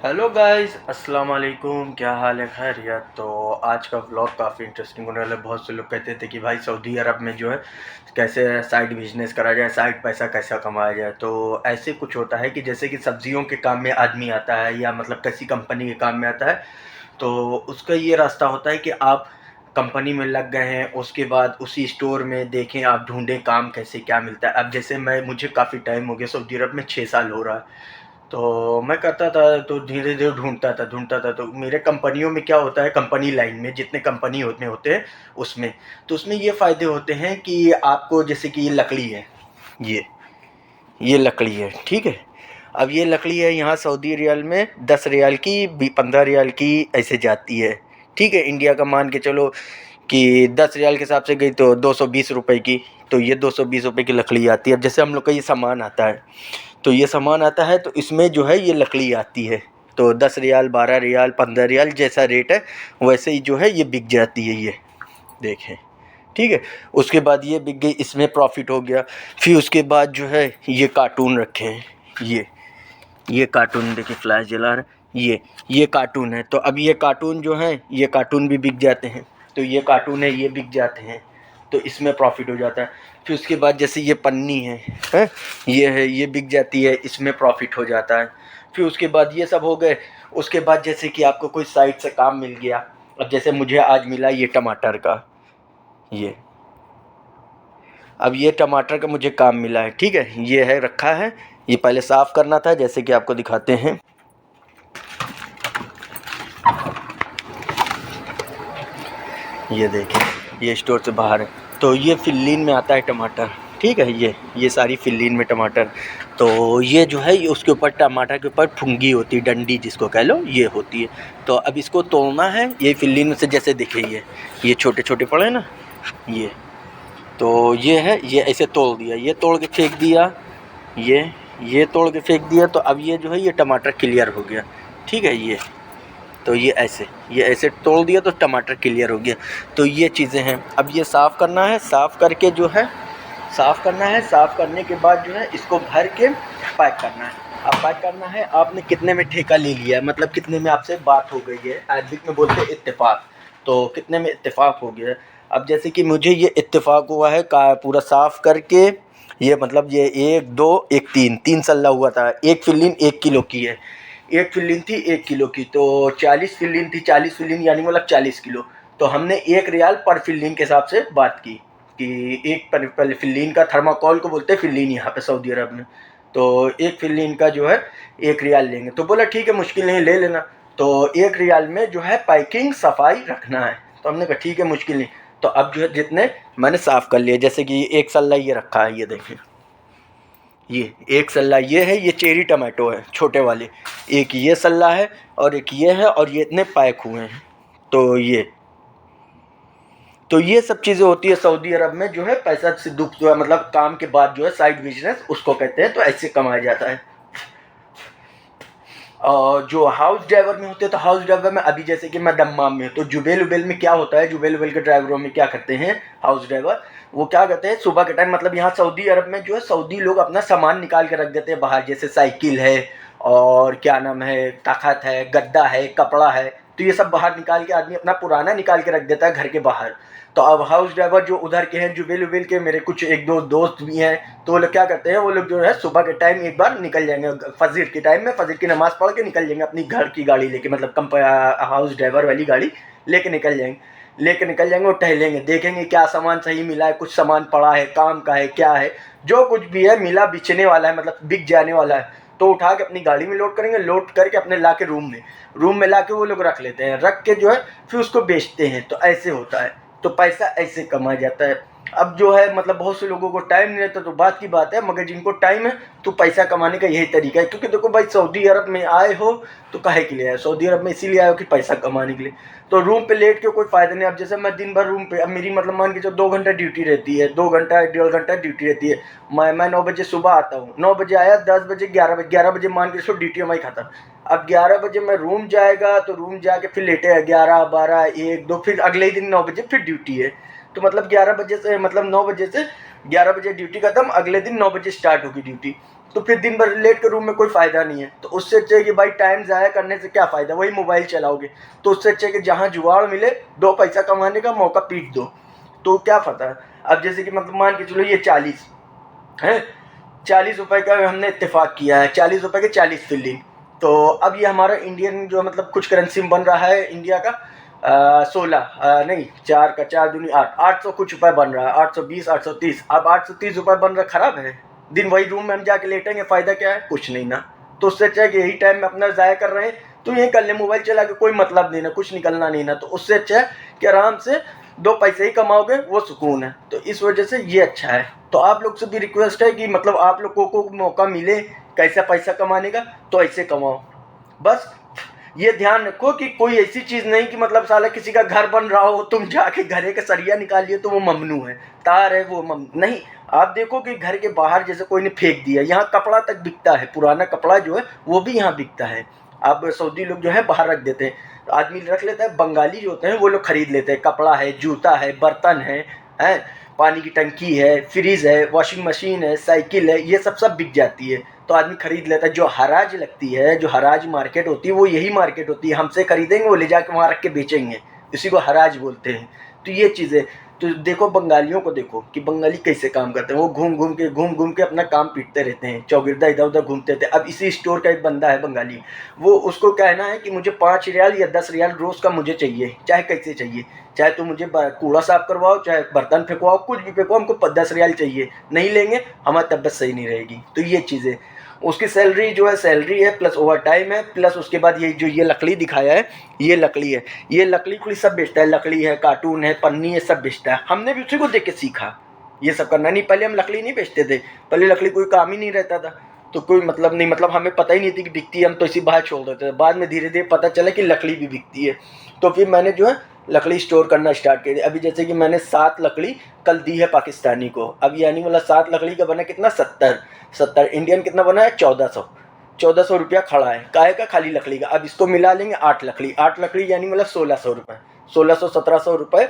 Hello guys, अस्सलाम वालेकुम। क्या हाल है? खैरियत? तो आज का व्लॉग काफ़ी इंटरेस्टिंग होने वाला है। बहुत से लोग कहते थे कि भाई सऊदी अरब में जो है कैसे साइड बिजनेस करा जाए, साइड पैसा कैसा कमाया जाए। तो ऐसे कुछ होता है कि जैसे कि सब्जियों के काम में आदमी आता है या मतलब किसी कंपनी के काम में आता है, तो उसका ये रास्ता होता है कि आप कंपनी में लग गए हैं, उसके बाद उसी स्टोर में देखें, आप ढूंढें काम कैसे क्या मिलता है। अब जैसे मुझे काफ़ी टाइम हो गया, सऊदी अरब में 6 साल हो रहा है। तो मैं करता था, तो धीरे-धीरे ढूँढता था। तो मेरे कंपनियों में क्या होता है, कंपनी लाइन में जितने कंपनी होते हैं उसमें, तो उसमें ये फ़ायदे होते हैं कि आपको जैसे कि ये लकड़ी है, ये ये लकड़ी है, ठीक है? अब ये लकड़ी है यहाँ सऊदी रियाल में 10 रियाल की, 15 रियाल की ऐसे जाती है, ठीक है? इंडिया का मान के चलो कि 10 रियाल के हिसाब से गई तो 220 रुपए की, तो ये 220 रुपए की लकड़ी आती है। अब जैसे हम लोग का ये सामान आता है, तो ये सामान आता है तो इसमें जो है ये लकड़ी आती है, तो 10 रियाल, 12 रियाल, 15 रियाल जैसा रेट है वैसे ही जो है ये बिक जाती है, ये देखें, ठीक है? उसके बाद ये बिक गई, इसमें प्रॉफिट हो गया। फिर उसके बाद जो है ये कार्टून रखे हैं, ये कार्टून देखिए, फ्लैश जला रहा है, ये कार्टून है। तो अब ये कार्टून जो है, ये कार्टून भी बिक जाते हैं, तो ये कार्टून है, ये बिक जाते हैं, तो इसमें प्रॉफिट हो जाता है। फिर उसके बाद जैसे ये पन्नी है, ये है, ये बिक जाती है, इसमें प्रॉफिट हो जाता है। फिर उसके बाद ये सब हो गए। उसके बाद जैसे कि आपको कोई साइड से काम मिल गया, अब जैसे मुझे आज मिला ये टमाटर का, ये अब ये टमाटर का मुझे काम मिला है, ठीक है? ये है, रखा है, ये पहले साफ़ करना था, जैसे कि आपको दिखाते हैं। ये देखें, ये स्टोर से बाहर है, तो ये फिल्लीन में आता है टमाटर, ठीक है? ये सारी फिल्लीन में टमाटर। तो ये जो है, ये उसके ऊपर टमाटर के ऊपर फुंगी होती है, डंडी जिसको कह लो, ये होती है। तो अब इसको तोड़ना है, ये फिल्लीन में से जैसे दिखे, ये छोटे छोटे पड़े ना, ये तो ये है, ये ऐसे तोड़ दिया, ये तोड़ के फेंक दिया, ये ये तोड़ के फेंक दिया। तो अब ये जो है, ये टमाटर क्लियर हो गया, ठीक है? तो ये ऐसे तोड़ दिया तो टमाटर क्लियर हो गया। तो ये चीज़ें हैं। अब ये साफ़ करना है, साफ़ करके जो है, साफ़ करना है, साफ़ करने के बाद जो है इसको भर के पैक करना है। अब पैक करना है, आपने कितने में ठेका ले लिया है, मतलब कितने में आपसे बात हो गई है, अरबिक में बोलते हैं इत्तेफाक, तो कितने में इत्तेफाक हो गया है। अब जैसे कि मुझे ये इत्तेफाक हुआ है का पूरा साफ़ करके, ये मतलब ये 1 2 1 3 सल्ला हुआ था। एक फिल्लिंग 1 किलो की है, एक फिल्लिंग थी 1 किलो की, तो 40 फिल्लिंग थी, 40 फिल्लिंग यानी मतलब 40 किलो। तो हमने 1 रियाल पर फिल्लिंग के हिसाब से बात की कि एक पर फिल्लिंग का, थर्माकोल को बोलते हैं फिल्लिंग यहाँ पे सऊदी अरब में, तो एक फिल्लिंग का जो है 1 रियाल लेंगे। तो बोला ठीक है, मुश्किल नहीं, ले लेना। तो 1 रियाल में जो है पैकिंग सफाई रखना है, तो हमने कहा ठीक है, मुश्किल नहीं। तो अब जो है जितने मैंने साफ़ कर लिए, जैसे कि एक सल्ला ये रखा है, ये देखिए, ये एक सल्ला ये है, ये चेरी टमाटो है छोटे वाले, एक ये सल्ला है और एक ये है, और ये इतने पैक हुए हैं। तो ये सब चीज़ें होती है सऊदी अरब में, जो है पैसा से दुख जो है, मतलब काम के बाद जो है साइड बिजनेस उसको कहते हैं, तो ऐसे कमाया जाता है। और जो हाउस ड्राइवर में होते हैं, तो हाउस ड्राइवर में अभी जैसे कि मैं दम्माम में हूँ, तो जुबेल उबेल में क्या होता है, जुबेल उबेल के ड्राइवरों में क्या करते हैं हाउस ड्राइवर, वो क्या करते हैं सुबह के टाइम, मतलब यहाँ सऊदी अरब में जो है सऊदी लोग अपना सामान निकाल के रख देते हैं बाहर, जैसे साइकिल है और क्या नाम है, तखत है, गद्दा है, कपड़ा है, तो ये सब बाहर निकाल के आदमी अपना पुराना निकाल के रख देता है घर के बाहर। तो अब हाउस ड्राइवर जो उधर के हैं, जुबेल उबेल के, मेरे कुछ एक दो दोस्त भी हैं, तो वो लोग क्या करते हैं, वो लोग जो है सुबह के टाइम एक बार निकल जाएंगे, फजर के टाइम में फजर की नमाज़ पढ़ के निकल जाएंगे अपनी घर की गाड़ी लेके, मतलब हाउस ड्राइवर वाली गाड़ी लेके निकल जाएंगे और टहलेंगे, देखेंगे क्या सामान सही मिला है, कुछ सामान पड़ा है, काम का है, क्या है, जो कुछ भी है मिला, बिचने वाला है, मतलब बिक जाने वाला है, तो उठा के अपनी गाड़ी में लोड करेंगे, लोड करके अपने ला के रूम में ला के वो लोग रख लेते हैं, रख के जो है फिर उसको बेचते हैं। तो ऐसे होता है, तो पैसा ऐसे कमाया जाता है। अब जो है मतलब बहुत से लोगों को टाइम नहीं रहता, तो बात की बात है, मगर जिनको टाइम है तो पैसा कमाने का यही तरीका है। क्योंकि देखो भाई, सऊदी अरब में आए हो तो काहे के लिए आए, सऊदी अरब में इसीलिए आए हो कि पैसा कमाने के लिए। तो रूम पे लेट के कोई फ़ायदा नहीं। अब जैसे मैं दिन भर रूम पे, अब मेरी मतलब मान के चलो 2 घंटा ड्यूटी रहती है, 2 घंटा 1.5 घंटा ड्यूटी रहती है। मैं 9 बजे सुबह आता हूँ, 9 बजे आया, 10 बजे 11 बजे मान के चलो ड्यूटी हमारी खत्म। अब 11 बजे मैं रूम जाएगा, तो रूम जाके फिर लेटे 11 12 1 2, फिर अगले ही दिन 9 बजे फिर ड्यूटी है। तो मतलब 11 बजे से, मतलब 9 बजे से 11 बजे ड्यूटी खत्म, अगले दिन 9 बजे स्टार्ट होगी ड्यूटी, तो फिर दिन भर लेट के रूम में कोई फ़ायदा नहीं है। तो उससे अच्छा है कि भाई टाइम ज़ाया करने से क्या फ़ायदा, वही मोबाइल चलाओगे। तो उससे अच्छा है कि जहाँ जुगाड़ मिले, 2 पैसा कमाने का मौका पीट दो। तो क्या पता है, अब जैसे कि मतलब मान के चलो ये 40 है, 40 रुपये का हमने इत्तेफाक किया है, 40 रुपये के 40 फिलिंग। तो अब ये हमारा इंडियन जो मतलब कुछ करेंसी में बन रहा है इंडिया का 16 नहीं 4 का 4 दूनी 8, 800 कुछ रुपये बन रहा है, 820 830। अब 830 रुपये बन रहा, खराब है। दिन वही रूम में हम जाके लेटेंगे, फ़ायदा क्या है, कुछ नहीं ना। तो उससे अच्छा है कि यही टाइम में अपना ज़ाया कर रहे हैं तो यही कर ले, मोबाइल चला के कोई मतलब नहीं ना, कुछ निकलना नहीं ना। तो उससे अच्छा है कि आराम से 2 पैसे ही कमाओगे, वो सुकून है। तो इस वजह से ये अच्छा है। तो आप लोग से भी रिक्वेस्ट है कि मतलब आप लोगों को मौका मिले कैसा पैसा कमाने का, तो ऐसे कमाओ। बस ये ध्यान रखो कि कोई ऐसी चीज़ नहीं कि मतलब साला किसी का घर बन रहा हो, तुम जाके घरे का सरिया निकाल लिए तो वो ममनू है, तार है वो नहीं। आप देखो कि घर के बाहर जैसे कोई ने फेंक दिया, यहाँ कपड़ा तक बिकता है, पुराना कपड़ा जो है वो भी यहाँ बिकता है। अब सऊदी लोग जो है बाहर रख देते हैं, आदमी रख लेता है, बंगाली जो होते हैं वो लोग खरीद लेते हैं। कपड़ा है, जूता है, बर्तन है, पानी की टंकी है, फ्रिज है, वॉशिंग मशीन है, साइकिल है, ये सब बिक जाती है। तो आदमी खरीद लेता है। जो हराज लगती है, जो हराज मार्केट होती है, वो यही मार्केट होती है। हमसे खरीदेंगे, वो ले जाके वहाँ रख के बेचेंगे, इसी को हराज बोलते हैं। तो ये चीज़ें तो देखो, बंगालियों को देखो कि बंगाली कैसे काम करते हैं। वो घूम घूम के अपना काम पीटते रहते हैं, चौगिरदा इधर उधर घूमते थे। अब इसी स्टोर का एक बंदा है बंगाली, वो उसको कहना है कि मुझे 5 रियाल या 10 रियाल रोज़ का मुझे चाहिए, चाहे कैसे चाहिए, चाहे तो मुझे कूड़ा साफ करवाओ, चाहे बर्तन फेंकवाओ, कुछ भी फेंको, हमको 10 रियाल चाहिए, नहीं लेंगे हमारी तबीयत सही नहीं रहेगी। तो ये चीज़ें, उसकी सैलरी जो है सैलरी है, प्लस ओवर टाइम है, प्लस उसके बाद ये जो ये लकड़ी दिखाया है, ये लकड़ी है, ये लकड़ी सब बेचता है। लकड़ी है, कार्टून है, पन्नी है, सब बेचता है। हमने भी उसी को देख के सीखा ये सब करना। नहीं, पहले हम लकड़ी नहीं बेचते थे, पहले लकड़ी कोई काम ही नहीं रहता था, तो कोई मतलब नहीं, मतलब हमें पता ही नहीं थी कि बिकती है, हम तो इसी बाहर छोड़ देते थे। बाद में धीरे धीरे पता चला कि लकड़ी भी बिकती है, तो फिर मैंने जो है लकड़ी स्टोर करना स्टार्ट कर दिया। अभी जैसे कि मैंने 7 लकड़ी कल दी है पाकिस्तानी को। अब यानी वाला 7 लकड़ी का बना कितना, 70 इंडियन कितना बना है, 1400 रुपया खड़ा है, काहे का, खाली लकड़ी का। अब इसको मिला लेंगे 8 लकड़ी यानी मतलब 1600 रुपये, 1600-1700 रुपये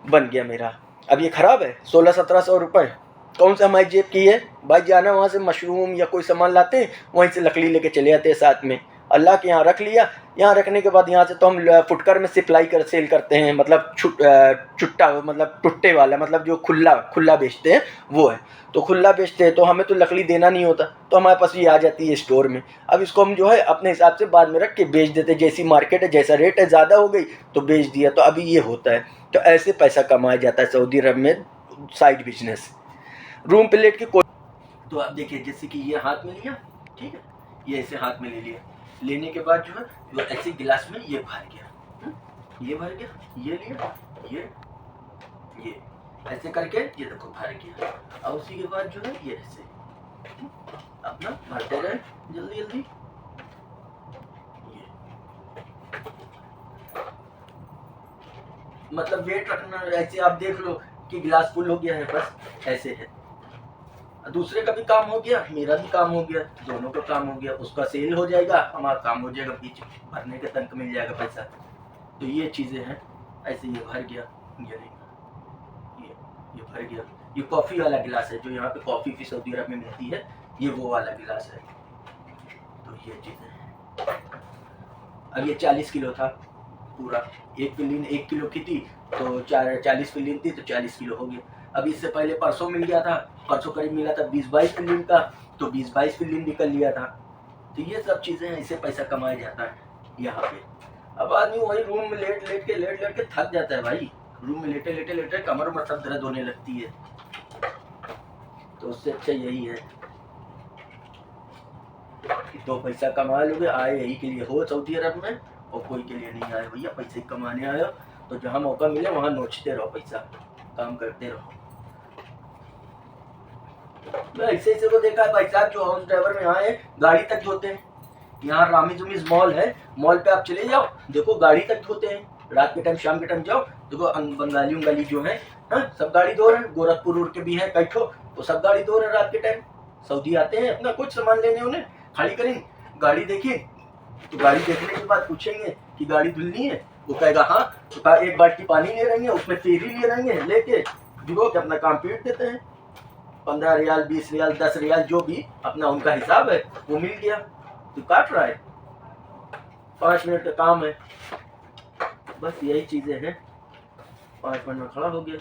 बन गया मेरा। अब ये ख़राब है, 1600-1700 रुपये कौन सा हमारी जेब की है भाई। जाना वहाँ से मशरूम या कोई सामान लाते हैं, वहीं से लकड़ी लेके चले जाते हैं साथ में, अल्लाह के यहाँ रख लिया। यहाँ रखने के बाद यहाँ से तो हम फुटकर में सप्लाई सेल करते हैं, मतलब चुट्टा, मतलब टुट्टे वाला, मतलब जो खुला बेचते हैं वो है। तो खुला बेचते हैं तो हमें तो लकड़ी देना नहीं होता, तो हमारे पास ये आ जाती है स्टोर में। अब इसको हम जो है अपने हिसाब से बाद में रख के बेच देते हैं, जैसी मार्केट है, जैसा रेट है, ज़्यादा हो गई तो बेच दिया। तो अभी ये होता है। तो ऐसे पैसा कमाया जाता है सऊदी अरब में, साइड बिजनेस। रूम पे लेट के कोई, तो आप देखिए जैसे कि ये हाथ में लिया, ठीक है, ये ऐसे हाथ में ले लिया, लेने के बाद जो है वो ऐसे गिलास में ये भर गया, ये भर गया, ये लिया, ये ऐसे करके ये देखो भर गया। और उसी के बाद जो है ये ऐसे अपना भरते रहे जल्दी जल्दी। ये मतलब वेट रखना, ऐसे आप देख लो कि गिलास फुल हो गया है, बस ऐसे है। दूसरे का भी काम हो गया, मेरा भी काम हो गया, दोनों का काम हो गया। उसका सेल हो जाएगा, हमारा काम हो जाएगा, बीच भरने के तक मिल जाएगा पैसा। तो ये चीज़ें हैं। ऐसे ये भर गया, ये भर गया। ये कॉफ़ी वाला गिलास है, जो यहाँ पे कॉफ़ी भी सऊदी अरब में मिलती है, ये वो वाला गिलास है। तो ये चीज़ें हैं। अब ये 40 किलो था पूरा, एक फिलिंग 1 किलो की थी, तो 40 फिलिंग थी तो 40 किलो हो गया। अब इससे पहले परसों मिल गया था, परसों करीब मिला था 20-22 फिलिंग का, तो 20-22 फिलिंग भी कर लिया था। तो ये सब चीज़ें हैं, इससे पैसा कमाया जाता है यहाँ पे। अब आदमी वही रूम में लेट लेट के थक जाता है भाई। रूम में लेटे कमर में सब दर्द होने लगती है। तो उससे अच्छा यही है कि 2 पैसा कमा लोगे। आए यही के लिए हो सऊदी अरब में, और कोई के लिए नहीं आए भैया, पैसे कमाने आए हो तो जहाँ मौका मिले वहाँ नोचते रहो, पैसा काम करते रहो। मैं ऐसे को देखा है भाई साहब, जो हाउस ड्राइवर में यहाँ है गाड़ी तक धोते हैं। यहाँ रामीजुमीज मॉल है, मॉल पे आप चले जाओ, देखो गाड़ी तक धोते हैं। रात के टाइम, शाम के टाइम जाओ, देखो बंगाली जो है, सब गाड़ी धो रहे हैं। गोरखपुर के भी है कई ठो, तो सब गाड़ी धो रहे हैं रात के टाइम। सऊदी आते हैं अपना कुछ सामान लेने, उन्हें खाली करेंगे, गाड़ी देखिए, तो गाड़ी देखने के बाद पूछेंगे कि गाड़ी धुलनी है, वो कहेगा हाँ, तो एक बाल्टी पानी ले रहेंगे, उसमें तेरी ले रहेंगे, लेके भिगो के अपना काम पीट देते हैं। 15 रियाल, 20 रियाल, 10 रियाल, जो भी अपना उनका हिसाब है वो मिल गया। तो काट रहा है, 5 मिनट का काम है, बस यही चीज़ें हैं। 5 मिनट में खड़ा हो गया।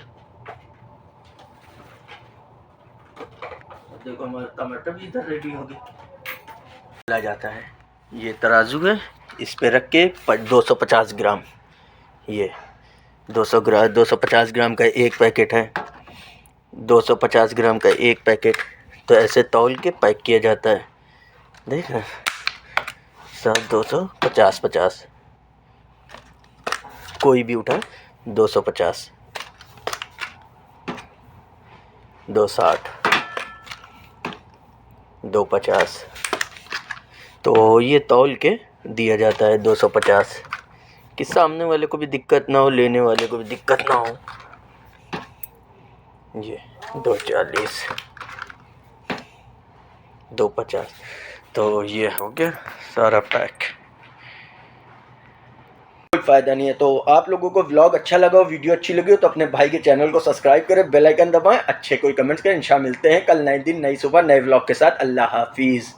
देखो हमारा टमाटर भी इधर रेडी हो गया। ला जाता है, ये तराजू है, इस पे रख के 250 ग्राम, ये 250 ग्राम का एक पैकेट है, 250 ग्राम का एक पैकेट। तो ऐसे तौल के पैक किया जाता है। देख रहे सब 250 कोई भी उठा, 250, 260, 250। तो ये तौल के दिया जाता है 250, कि सामने वाले को भी दिक्कत ना हो, लेने वाले को भी दिक्कत ना हो। ये 240, 250, तो ये हो गया सारा पैक। कोई फ़ायदा नहीं है। तो आप लोगों को व्लॉग अच्छा लगा हो, वीडियो अच्छी लगी हो, तो अपने भाई के चैनल को सब्सक्राइब करें, बेल आइकन दबाएं, अच्छे कोई कमेंट्स करें। इंशाल्लाह मिलते हैं कल नए दिन, नई सुबह, नए व्लॉग के साथ। अल्लाह हाफिज़।